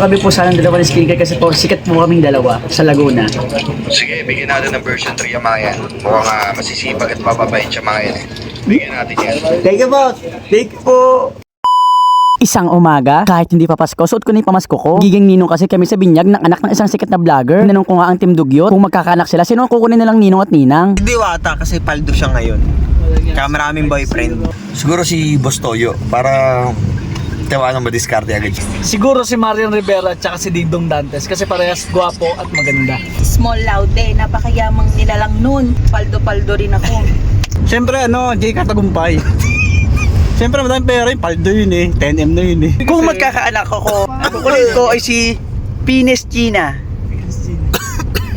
kami po sana ng dalawa ng skincare kasi po sikat po kaming dalawa sa Laguna. Sige, bigyan natin ng version 3 ang mga yan. Mukhang masisipag at mababait siya mga yan. Bigyan natin yan. Thank you po. Thank you po. Isang umaga, kahit hindi pa Pasko, suot ko na yung pamasko ko. Giging ninong kasi kami sa binyag ng anak ng isang sikat na vlogger. Tinanong ko nga ang Team Dugyot kung magkakaanak sila, sino ang kukunin nilang ninong at ninang? Diwata kasi paldo siya ngayon. Kaya maraming boyfriend. Siguro si Boss Toyo para tawanan madiskarte agad siya. Siguro si Marian Rivera at saka si Dingdong Dantes kasi parehas gwapo at maganda. Small Laude, napakayamang nila lang nun. Paldo-paldo rin ako. Siyempre Jay Katagumpay. Siyempre madaming pera yung paldo yun eh. 10M na yun eh. Kung magkakaanak ako, kukunin ko ay si Pines Gina.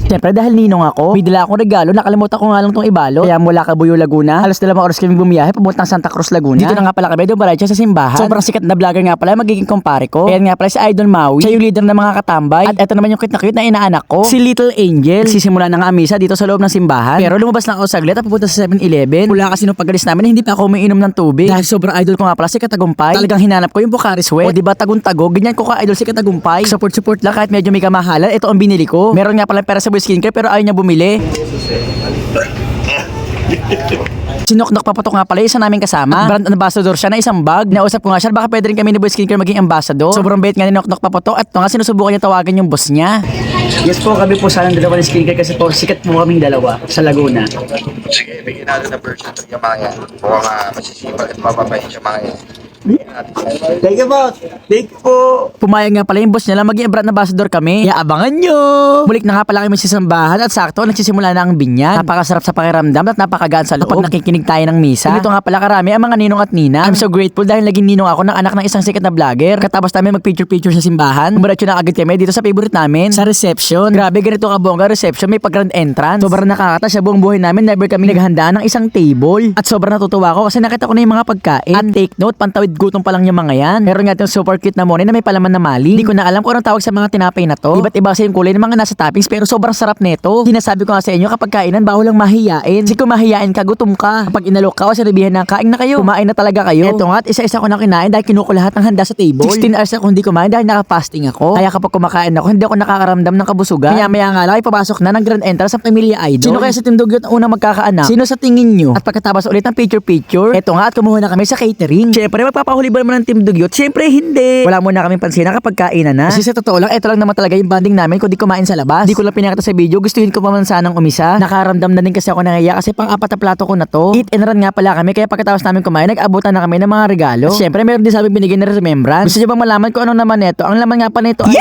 Siyempre dahil ninong ako, may dala akong regalo, nakalimutan ko nga lang tong ibalo. Kaya mula Cabuyo, Laguna, halos 2 oras kami bumiyahe papuntang Santa Cruz, Laguna. Dito na nga pala kami, dumaray siya sa simbahan. Sobrang sikat na vlogger nga pala, magiging kumpare ko. Kaya nga pala si Idol Maui, siya yung leader ng mga katambay. At eto naman yung cute na inaanak ko, si Little Angel. Sisimula na nga ang misa dito sa loob ng simbahan. Pero lumabas lang ako saglit at papunta sa 7-Eleven. Mula kasi nung pagalis namin, hindi pa ako umiinom ng tubig. Dahil sobrang idol ko nga pala si Katagumpay. Talagang hinanap ko yung Pocari Sweat. O diba tagun-tago, ganyan ko ka idol si Katagumpay. Support lang kahit medyo may kamahalan. Ito ang binili ko. Meron nga pala pera sa skincare pero ayaw niya bumili. Sinoknok papatok nga pala isa naming kasama. Brand ambassador siya na isang bag. Nausap ko nga siya, baka pwede rin kami ni Boy Skincare maging ambassador. Sobrang bait nga ni Noknok papatok at ito nga sinusubukan niya tawagan yung boss niya. Yes po, kami po sana ng dalawa ng skincare kasi po sikat po kaming dalawa sa Laguna. Sige, bigyan natin ng version 3 ang mga yan. Mukhang masisipag at mababait siya mga yan. Bigyan natin yan. Thank you po. Thank you po. Pumayag nga pala yung boss niya lang maging brand ambassador kami. Kaya abangan nyo. Mulik na nga pala kami sa sambahan at sakto nagsisimula na ang binyan. Napakasarap sa pakiramdam at napakagaan sa loob kapag nakikinig tayo ng misa. Dito nga pala karami ang mga ninong at nina. I'm so grateful dahil naging ninong ako ng anak ng isang sikat na vlogger. Katapos namin mag-picture sa simbahan, umuratyo na agad kami dito sa favorite namin, sa reception. Grabe, ganito kabongga reception, may pag-grand entrance. Sobrang nakakata sa buong buhay namin, never kami naghandaan ng isang table. At sobrang natutuwa ako kasi nakita ko na yung mga pagkain. At take note, pantawid gutom pa lang yung mga yan. Meron nga itong super cute na money na may palaman na mali. Hindi ko na alam kung anong tawag sa mga tinapay na to. Iba't iba kasi yung kulay ng mga nasa toppings pero sobrang sarap nito. Sinasabi ko nga sa inyo kapag kainan, bawal lang mahiyain. Kasi kung mahiyain ka, gutom ka. Kapag inalok ka o sinabihan na kain na kayo, kumain na talaga kayo. Eto nga at isa-isa ko na kinain dahil kinuko lahat ng handa sa table. 16 hours ako hindi kumain dahil naka-fasting ako. Kaya kapag kumakain ako, hindi ako nakakaramdam ng kabusugan. Maya nga lang, ipapasok na ng grand entrance ang Pamilya Idol. Sino kaya sa Team Dugyot ang unang magkakaanak? Sino sa tingin nyo? At pagkatapos ulit ng picture, eto nga at kumuha na kami sa catering. Siyempre, magpapahuli ba naman ng Team Dugyot? Siyempre, hindi. Wala muna kami pansin kapag kainan na. Kasi sa totoo lang, eto lang naman talaga yung banding namin kung di kumain sa labas. Di ko lang pinakita sa video, gustuhin ko pa man sanang umisa. Nakaramdam na din kasi ako nangiya kasi pang-apat na plato ko na to. Eat and run nga pala kami, kaya pagkatapos namin kumain, nag-abutan na kami ng mga regalo. At siyempre, meron din sa amin binigyan na remembrance. Gusto nyo bang malaman kung ano naman ito? Ang laman nga pala nito ay